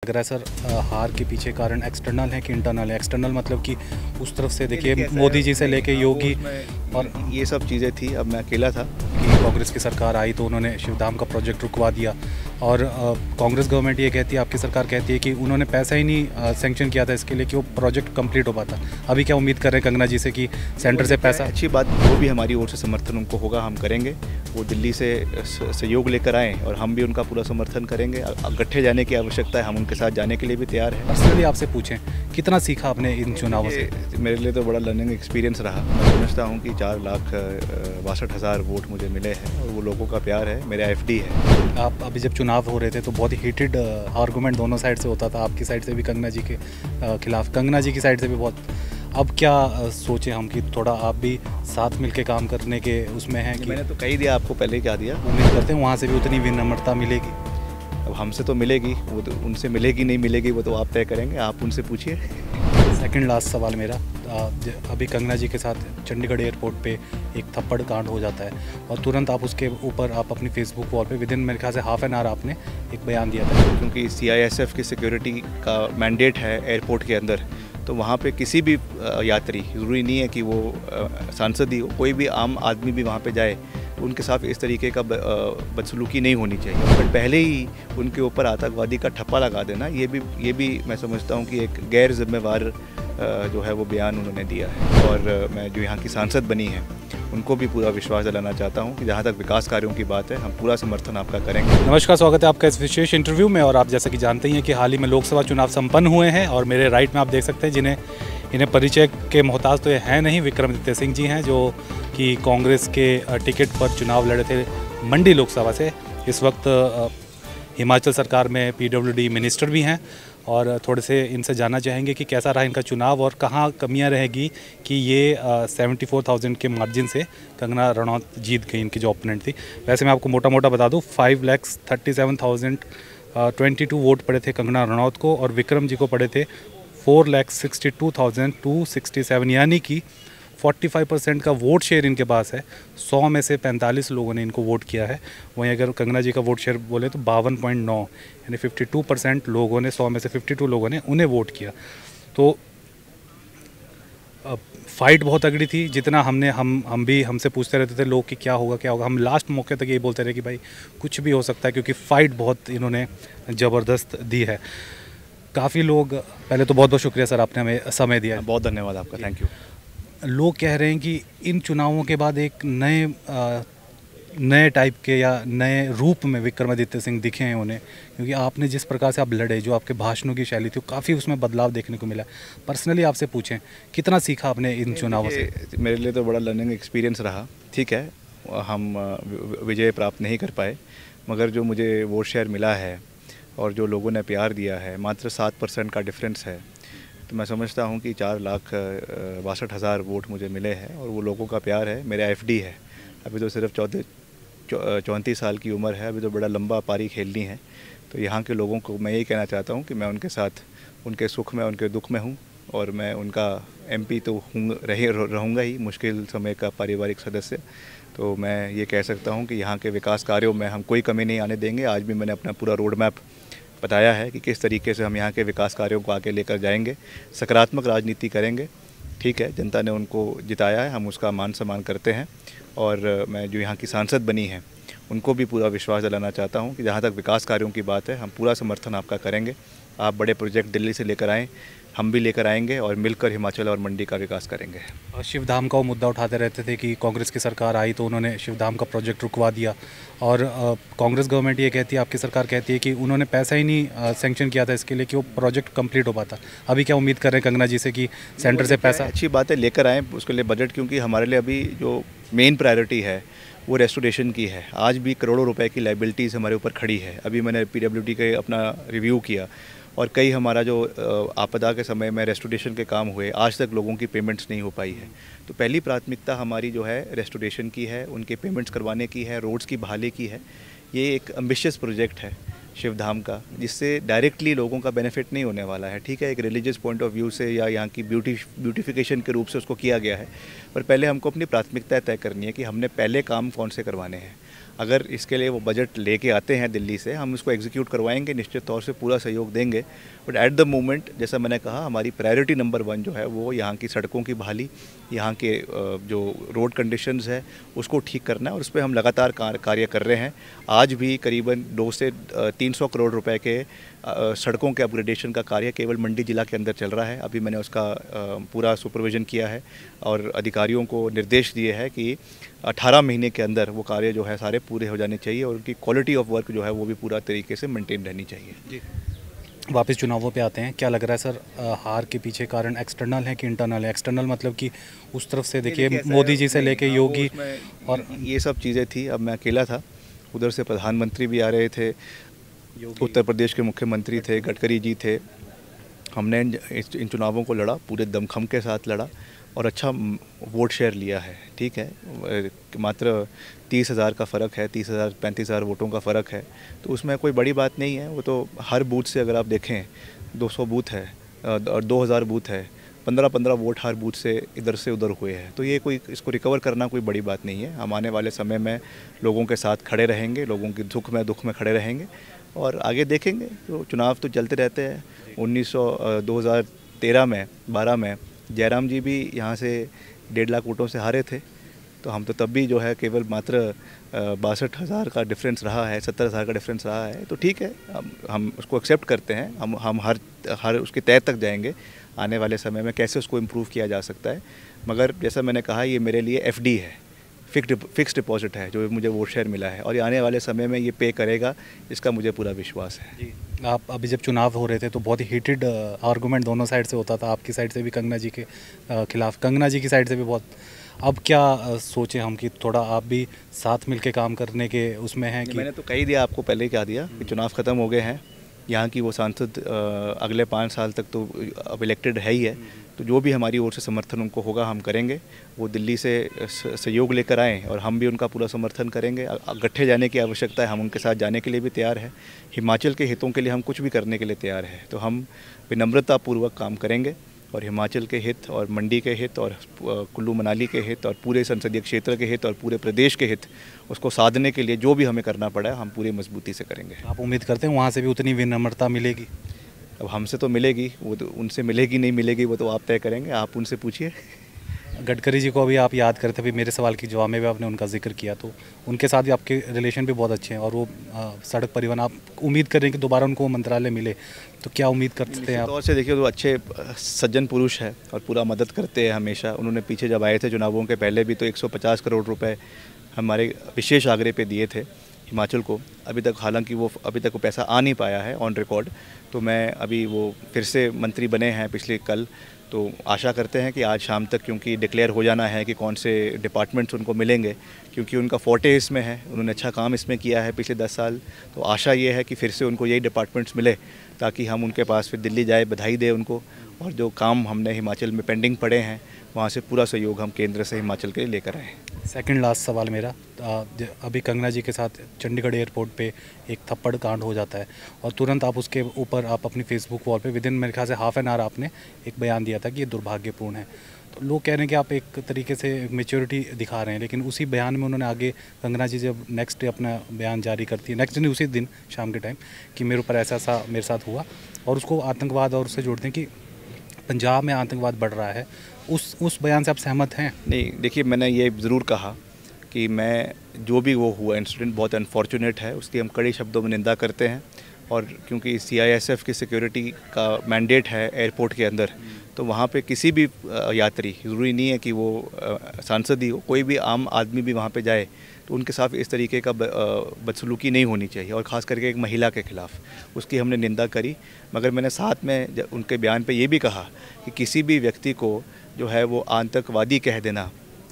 लग रहा है सर हार के पीछे कारण एक्सटर्नल है कि इंटरनल है। एक्सटर्नल मतलब कि उस तरफ से देखिए मोदी जी से लेके योगी और ये सब चीज़ें थी। अब मैं अकेला था कि कांग्रेस की सरकार आई तो उन्होंने शिवधाम का प्रोजेक्ट रुकवा दिया और कांग्रेस गवर्नमेंट ये कहती है, आपकी सरकार कहती है कि उन्होंने पैसा ही नहीं सेंक्शन किया था इसके लिए कि वो प्रोजेक्ट कंप्लीट हो पाता। अभी क्या उम्मीद कर रहे हैं कंगना जी से कि सेंटर से पैसा? अच्छी बात, वो भी हमारी ओर से समर्थन उनको होगा, हम करेंगे। वो दिल्ली से सहयोग लेकर आएँ और हम भी उनका पूरा समर्थन करेंगे। इकट्ठे जाने की आवश्यकता है, हम उनके साथ जाने के लिए भी तैयार हैं। पर्सनली आपसे पूछें कितना सीखा आपने इन चुनावों से? मेरे लिए तो बड़ा लर्निंग एक्सपीरियंस रहा। मैं समझता हूँ कि 4,62,000 वोट मुझे मिले हैं और वो लोगों का प्यार है, मेरा एफडी है। आप अभी जब चुनाव हो रहे थे तो बहुत ही हीटेड आर्गूमेंट दोनों साइड से होता था, आपकी साइड से भी कंगना जी के खिलाफ, कंगना जी की साइड से भी बहुत। अब क्या सोचें हम कि थोड़ा आप भी साथ मिलके काम करने के उसमें हैं कि? मैंने तो कही दिया, आपको पहले क्या दिया। उम्मीद करते हैं वहाँ से भी उतनी विनम्रता मिलेगी। अब हमसे तो मिलेगी, वो तो उनसे मिलेगी नहीं मिलेगी वो तो आप तय करेंगे, आप उनसे पूछिए। सेकंड लास्ट सवाल मेरा, अभी कंगना जी के साथ चंडीगढ़ एयरपोर्ट पे एक थप्पड़ कांड हो जाता है और तुरंत आप उसके ऊपर आप अपनी फेसबुक वॉल पे विदिन मेरे ख्याल से हाफ एन आवर आपने एक बयान दिया था। क्योंकि CISF की सिक्योरिटी का मैंडेट है एयरपोर्ट के अंदर, तो वहाँ पे किसी भी यात्री, ज़रूरी नहीं है कि वो सांसद ही हो, कोई भी आम आदमी भी वहाँ पे जाए, उनके साथ इस तरीके का बदसलूकी नहीं होनी चाहिए। बट पहले ही उनके ऊपर आतंकवादी का ठप्पा लगा देना, ये भी मैं समझता हूँ कि एक गैर जिम्मेवार जो है वो बयान उन्होंने दिया है। और मैं जो यहाँ की सांसद बनी हैं उनको भी पूरा विश्वास दिलाना चाहता हूँ कि जहाँ तक विकास कार्यों की बात है, हम पूरा समर्थन आपका करेंगे। नमस्कार, स्वागत है आपका इस विशेष इंटरव्यू में। और आप जैसा कि जानते ही हैं कि हाल ही में लोकसभा चुनाव संपन्न हुए हैं और मेरे राइट में आप देख सकते हैं इन्हें परिचय के मोहताज तो ये हैं नहीं, विक्रमादित्य सिंह जी हैं जो कि कांग्रेस के टिकट पर चुनाव लड़े थे मंडी लोकसभा से। इस वक्त हिमाचल सरकार में PWD मिनिस्टर भी हैं और थोड़े से इनसे जानना चाहेंगे कि कैसा रहा इनका चुनाव और कहाँ कमियां रहेगी कि ये 74,000 के मार्जिन से कंगना रनौत जीत गई, इनकी जो ओपोनेंट थी। वैसे मैं आपको मोटा मोटा बता दूं 5,37,022 वोट पड़े थे कंगना रनौत को और विक्रम जी को पड़े थे 4,62,267, यानी कि 45% का वोट शेयर इनके पास है। 100 में से 45 लोगों ने इनको वोट किया है। वहीं अगर कंगना जी का वोट शेयर बोले तो 52.9, यानी 52% लोगों ने, 100 में से 52 लोगों ने उन्हें वोट किया। तो फाइट बहुत तगड़ी थी। जितना हमसे पूछते रहते थे लोग कि क्या होगा, हम लास्ट मौके तक यही बोलते रहे कि भाई कुछ भी हो सकता है, क्योंकि फ़ाइट बहुत इन्होंने ज़बरदस्त दी है। काफ़ी लोग, पहले तो बहुत बहुत शुक्रिया सर, आपने हमें समय दिया। बहुत धन्यवाद आपका, थैंक यू। लोग कह रहे हैं कि इन चुनावों के बाद एक नए टाइप के या नए रूप में विक्रमादित्य सिंह दिखे हैं उन्हें, क्योंकि आपने जिस प्रकार से आप लड़े, जो आपके भाषणों की शैली थी, काफ़ी उसमें बदलाव देखने को मिला। पर्सनली आपसे पूछें कितना सीखा आपने इन चुनावों से? मेरे लिए तो बड़ा लर्निंग एक्सपीरियंस रहा। ठीक है, हम विजय प्राप्त नहीं कर पाए, मगर जो मुझे वोट शेयर मिला है और जो लोगों ने प्यार दिया है, मात्र 7% का डिफरेंस है। तो मैं समझता हूँ कि 4,62,000 वोट मुझे मिले हैं और वो लोगों का प्यार है, मेरा एफडी है। अभी तो सिर्फ 34 साल की उम्र है, अभी तो बड़ा लंबा पारी खेलनी है। तो यहाँ के लोगों को मैं यही कहना चाहता हूँ कि मैं उनके साथ, उनके सुख में, उनके दुख में हूँ और मैं उनका MP तो रहूँगा ही, मुश्किल समय का पारिवारिक सदस्य। तो मैं ये कह सकता हूँ कि यहाँ के विकास कार्यों में हम कोई कमी नहीं आने देंगे। आज भी मैंने अपना पूरा रोड मैप बताया है कि किस तरीके से हम यहाँ के विकास कार्यों को आगे लेकर जाएंगे, सकारात्मक राजनीति करेंगे। ठीक है, जनता ने उनको जिताया है, हम उसका मान सम्मान करते हैं। और मैं जो यहाँ की सांसद बनी हैं उनको भी पूरा विश्वास दिलाना चाहता हूँ कि जहाँ तक विकास कार्यों की बात है, हम पूरा समर्थन आपका करेंगे। आप बड़े प्रोजेक्ट दिल्ली से लेकर आएँ, हम भी लेकर आएंगे और मिलकर हिमाचल और मंडी का विकास करेंगे। शिवधाम का वो मुद्दा उठाते रहते थे कि कांग्रेस की सरकार आई तो उन्होंने शिवधाम का प्रोजेक्ट रुकवा दिया और कांग्रेस गवर्नमेंट ये कहती है, आपकी सरकार कहती है कि उन्होंने पैसा ही नहीं सेंक्शन किया था इसके लिए कि वो प्रोजेक्ट कंप्लीट हो पाता। अभी क्या उम्मीद कर रहे हैं कंगना जी से कि सेंटर से पैसा? अच्छी बात है, लेकर आएँ उसके लिए बजट, क्योंकि हमारे लिए अभी जो मेन प्रायोरिटी है वो रेस्टोरेशन की है। आज भी करोड़ों रुपए की लाइबिलिटीज़ हमारे ऊपर खड़ी है। अभी मैंने PWD के अपना रिव्यू किया और कई हमारा जो आपदा के समय में रेस्टोरेशन के काम हुए, आज तक लोगों की पेमेंट्स नहीं हो पाई है। तो पहली प्राथमिकता हमारी जो है रेस्टोरेशन की है, उनके पेमेंट्स करवाने की है, रोड्स की बहाली की है। ये एक एम्बिशियस प्रोजेक्ट है शिवधाम का, जिससे डायरेक्टली लोगों का बेनिफिट नहीं होने वाला है। ठीक है, एक रिलीजियस पॉइंट ऑफ व्यू से या यहाँ की ब्यूटिफिकेशन के रूप से उसको किया गया है, पर पहले हमको अपनी प्राथमिकता तय करनी है कि हमने पहले काम कौन से करवाने हैं। अगर इसके लिए वो बजट लेके आते हैं दिल्ली से, हम इसको एग्जीक्यूट करवाएंगे, निश्चित तौर से पूरा सहयोग देंगे। बट एट द मोमेंट जैसा मैंने कहा, हमारी प्रायोरिटी नंबर 1 जो है वो यहाँ की सड़कों की बहाली, यहाँ के जो रोड कंडीशंस है उसको ठीक करना है, और उस पर हम लगातार कार्य कर रहे हैं। आज भी करीबन 200 से 300 करोड़ रुपए के सड़कों के अपग्रेडेशन का कार्य केवल मंडी जिला के अंदर चल रहा है। अभी मैंने उसका पूरा सुपरविजन किया है और अधिकारियों को निर्देश दिए हैं कि 18 महीने के अंदर वो कार्य जो है सारे पूरे हो जाने चाहिए, और उनकी क्वालिटी ऑफ वर्क जो है वो भी पूरा तरीके से मेंटेन रहनी चाहिए। जी, वापस चुनावों पे आते हैं। क्या लग रहा है सर, हार के पीछे कारण एक्सटर्नल है कि इंटरनल है? एक्सटर्नल मतलब कि उस तरफ से देखिए मोदी जी से लेके योगी और ये सब चीज़ें थी। अब मैं अकेला था, उधर से प्रधानमंत्री भी आ रहे थे, उत्तर प्रदेश के मुख्यमंत्री थे, गडकरी जी थे। हमने इन चुनावों को लड़ा, पूरे दमखम के साथ लड़ा और अच्छा वोट शेयर लिया है। ठीक है, मात्र 30,000 का फ़र्क है, 30,000 35,000 वोटों का फ़र्क है, तो उसमें कोई बड़ी बात नहीं है। वो तो हर बूथ से अगर आप देखें 200 बूथ है और 2,000 बूथ है, 15-15 वोट हर बूथ से इधर से उधर हुए हैं, तो ये कोई इसको रिकवर करना कोई बड़ी बात नहीं है। हम आने वाले समय में लोगों के साथ खड़े रहेंगे, लोगों के दुख में खड़े रहेंगे और आगे देखेंगे। तो चुनाव तो चलते रहते हैं। 2013 में 12 में जयराम जी भी यहाँ से 1.5 लाख वोटों से हारे थे, तो हम तो तब भी जो है केवल मात्र 62,000 का डिफरेंस रहा है, 70,000 का डिफरेंस रहा है। तो ठीक है, हम उसको एक्सेप्ट करते हैं। हम हर उसके तय तक जाएंगे आने वाले समय में, कैसे उसको इम्प्रूव किया जा सकता है। मगर जैसा मैंने कहा, ये मेरे लिए एफडी है, फिक्स डिपॉजिट है जो मुझे वोट शेयर मिला है, और ये आने वाले समय में ये पे करेगा, इसका मुझे पूरा विश्वास है। जी, आप अभी जब चुनाव हो रहे थे तो बहुत ही हीटेड आर्गूमेंट दोनों साइड से होता था, आपकी साइड से भी कंगना जी के खिलाफ, कंगना जी की साइड से भी बहुत। अब क्या सोचें हम कि थोड़ा आप भी साथ मिलके काम करने के उसमें हैं कि? मैंने तो कह ही दिया, आपको पहले ही कह दिया कि चुनाव ख़त्म हो गए हैं। यहाँ की वो सांसद अगले 5 साल तक तो अब इलेक्टेड है ही है, तो जो भी हमारी ओर से समर्थन उनको होगा हम करेंगे। वो दिल्ली से सहयोग लेकर आएँ और हम भी उनका पूरा समर्थन करेंगे। गट्ठे जाने की आवश्यकता है, हम उनके साथ जाने के लिए भी तैयार हैं। हिमाचल के हितों के लिए हम कुछ भी करने के लिए तैयार हैं, तो हम विनम्रतापूर्वक काम करेंगे और हिमाचल के हित और मंडी के हित और कुल्लू मनाली के हित और पूरे संसदीय क्षेत्र के हित और पूरे प्रदेश के हित, उसको साधने के लिए जो भी हमें करना पड़ा है हम पूरी मजबूती से करेंगे। आप उम्मीद करते हैं वहाँ से भी उतनी विनम्रता मिलेगी? अब हमसे तो मिलेगी, वो तो उनसे मिलेगी नहीं मिलेगी वो तो आप तय करेंगे, आप उनसे पूछिए। गडकरी जी को अभी आप याद करते थे, मेरे सवाल की जवाब में भी आपने उनका जिक्र किया, तो उनके साथ भी आपके रिलेशन भी बहुत अच्छे हैं और वो सड़क परिवहन, आप उम्मीद करें कि दोबारा उनको मंत्रालय मिले, तो क्या उम्मीद करते हैं आप? तौर से देखिए तो अच्छे सज्जन पुरुष है और पूरा मदद करते हैं हमेशा। उन्होंने पीछे जब आए थे चुनावों के पहले भी तो 150 करोड़ रुपए हमारे विशेष आग्रह पे दिए थे हिमाचल को। अभी तक हालांकि वो पैसा आ नहीं पाया है ऑन रिकॉर्ड, तो मैं अभी वो फिर से मंत्री बने हैं पिछले कल, तो आशा करते हैं कि आज शाम तक, क्योंकि डिक्लेयर हो जाना है कि कौन से डिपार्टमेंट्स उनको मिलेंगे, क्योंकि उनका फोर्टे इसमें है, उन्होंने अच्छा काम इसमें किया है पिछले 10 साल। तो आशा ये है कि फिर से उनको यही डिपार्टमेंट्स मिले ताकि हम उनके पास फिर दिल्ली जाए, बधाई दें उनको, और जो काम हमने हिमाचल में पेंडिंग पड़े हैं वहाँ से पूरा सहयोग हम केंद्र से हिमाचल के लिए लेकर आए। सेकंड लास्ट सवाल मेरा, अभी कंगना जी के साथ चंडीगढ़ एयरपोर्ट पे एक थप्पड़ कांड हो जाता है और तुरंत आप उसके ऊपर आप अपनी फेसबुक वॉल पे विदिन मेरे ख्याल से हाफ एन आवर आपने एक बयान दिया था कि ये दुर्भाग्यपूर्ण है। तो लोग कह रहे हैं कि आप एक तरीके से मेच्योरिटी दिखा रहे हैं, लेकिन उसी बयान में उन्होंने आगे, कंगना जी जब नेक्स्ट डे अपना बयान जारी करती है, नेक्स्ट दिन उसी दिन शाम के टाइम, कि मेरे ऊपर ऐसा मेरे साथ हुआ, और उसको आतंकवाद और उससे जोड़ते हैं कि पंजाब में आतंकवाद बढ़ रहा है। उस बयान से आप सहमत हैं? नहीं, देखिए मैंने ये ज़रूर कहा कि मैं जो भी वो हुआ इंसिडेंट बहुत अनफॉर्चुनेट है, उसकी हम कड़े शब्दों में निंदा करते हैं। और क्योंकि CISF की सिक्योरिटी का मैंडेट है एयरपोर्ट के अंदर, तो वहाँ पे किसी भी यात्री, ज़रूरी नहीं है कि वो सांसद ही हो, कोई भी आम आदमी भी वहाँ पे जाए तो उनके साथ इस तरीके का बदसलूकी नहीं होनी चाहिए, और ख़ास करके एक महिला के ख़िलाफ़ उसकी हमने निंदा करी। मगर मैंने साथ में उनके बयान पे ये भी कहा कि किसी भी व्यक्ति को जो है वो आतंकवादी कह देना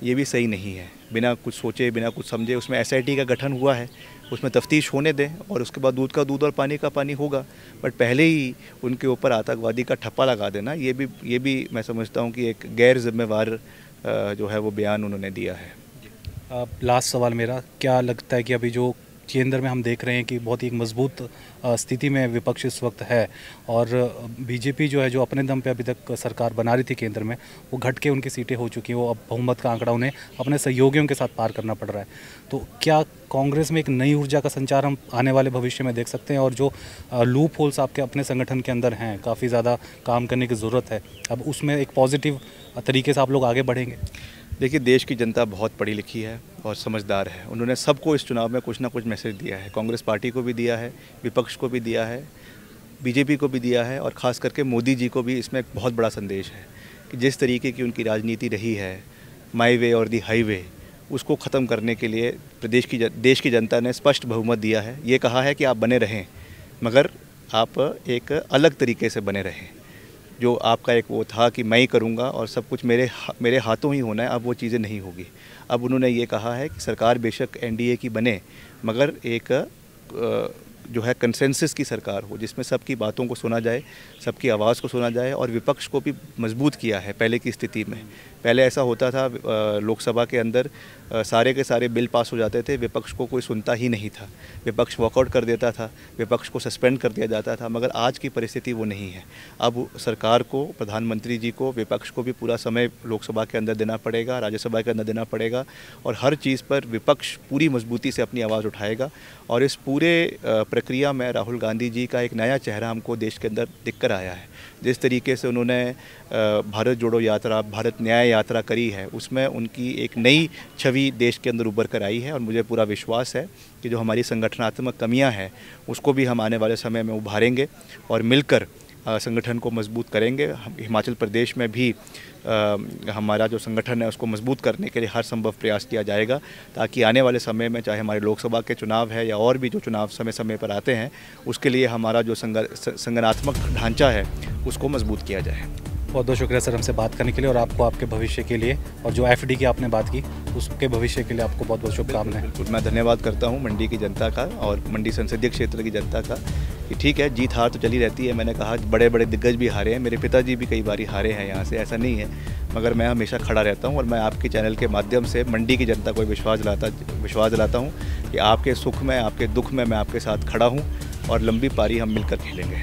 ये भी सही नहीं है। बिना कुछ सोचे, बिना कुछ समझे, उसमें SIT का गठन हुआ है, उसमें तफ्तीश होने दें और उसके बाद दूध का दूध और पानी का पानी होगा। बट पहले ही उनके ऊपर आतंकवादी का ठप्पा लगा देना, ये भी मैं समझता हूँ कि एक गैर जिम्मेवार जो है वो बयान उन्होंने दिया है। लास्ट सवाल मेरा, क्या लगता है कि अभी जो केंद्र में हम देख रहे हैं कि बहुत ही एक मजबूत स्थिति में विपक्ष इस वक्त है, और बीजेपी जो है, जो अपने दम पे अभी तक सरकार बना रही थी केंद्र में, वो घट के उनकी सीटें हो चुकी हैं। वो अब बहुमत का आंकड़ा उन्हें अपने सहयोगियों के साथ पार करना पड़ रहा है। तो क्या कांग्रेस में एक नई ऊर्जा का संचार हम आने वाले भविष्य में देख सकते हैं? और जो लूप होल्स आपके अपने संगठन के अंदर हैं, काफ़ी ज़्यादा काम करने की ज़रूरत है, अब उसमें एक पॉजिटिव तरीके से आप लोग आगे बढ़ेंगे? देखिए, देश की जनता बहुत पढ़ी लिखी है और समझदार है। उन्होंने सबको इस चुनाव में कुछ ना कुछ मैसेज दिया है। कांग्रेस पार्टी को भी दिया है, विपक्ष को भी दिया है, बीजेपी को भी दिया है, और ख़ास करके मोदी जी को भी इसमें एक बहुत बड़ा संदेश है कि जिस तरीके की उनकी राजनीति रही है, माई वे और दी हाईवे, उसको ख़त्म करने के लिए देश की जनता ने स्पष्ट बहुमत दिया है। ये कहा है कि आप बने रहें, मगर आप एक अलग तरीके से बने रहें। जो आपका एक वो था कि मैं ही करूँगा और सब कुछ मेरे हाथों ही होना है, अब वो चीज़ें नहीं होगी। अब उन्होंने ये कहा है कि सरकार बेशक एनडीए की बने, मगर एक जो है कंसेंसस की सरकार हो, जिसमें सबकी बातों को सुना जाए, सबकी आवाज़ को सुना जाए, और विपक्ष को भी मजबूत किया है पहले की स्थिति में। पहले ऐसा होता था, लोकसभा के अंदर सारे के सारे बिल पास हो जाते थे, विपक्ष को कोई सुनता ही नहीं था, विपक्ष वॉकआउट कर देता था, विपक्ष को सस्पेंड कर दिया जाता था। मगर आज की परिस्थिति वो नहीं है। अब सरकार को, प्रधानमंत्री जी को, विपक्ष को भी पूरा समय लोकसभा के अंदर देना पड़ेगा, राज्यसभा के अंदर देना पड़ेगा, और हर चीज़ पर विपक्ष पूरी मजबूती से अपनी आवाज़ उठाएगा। और इस पूरे प्रक्रिया में राहुल गांधी जी का एक नया चेहरा हमको देश के अंदर दिख कर आया है। जिस तरीके से उन्होंने भारत जोड़ो यात्रा, भारत न्याय यात्रा करी है, उसमें उनकी एक नई छवि देश के अंदर उभर कर आई है। और मुझे पूरा विश्वास है कि जो हमारी संगठनात्मक कमियां हैं, उसको भी हम आने वाले समय में उभारेंगे और मिलकर संगठन को मजबूत करेंगे। हिमाचल प्रदेश में भी हमारा जो संगठन है उसको मजबूत करने के लिए हर संभव प्रयास किया जाएगा, ताकि आने वाले समय में, चाहे हमारे लोकसभा के चुनाव है या और भी जो चुनाव समय समय पर आते हैं, उसके लिए हमारा जो संगठनात्मक ढांचा है उसको मजबूत किया जाए। बहुत बहुत शुक्रिया सर हमसे बात करने के लिए, और आपको आपके भविष्य के लिए, और जो एफडी की आपने बात की उसके भविष्य के लिए आपको बहुत बहुत शुभकामनाएं। बिल्कुल, मैं धन्यवाद करता हूं मंडी की जनता का और मंडी संसदीय क्षेत्र की जनता का कि ठीक है, जीत हार तो चली रहती है। मैंने कहा बड़े बड़े दिग्गज भी हारे हैं, मेरे पिताजी भी कई बार हारे हैं यहाँ से, ऐसा नहीं है, मगर मैं हमेशा खड़ा रहता हूँ। और मैं आपके चैनल के माध्यम से मंडी की जनता को विश्वास दिलाता हूँ कि आपके सुख में, आपके दुख में मैं आपके साथ खड़ा हूँ, और लंबी पारी हम मिलकर खेलेंगे।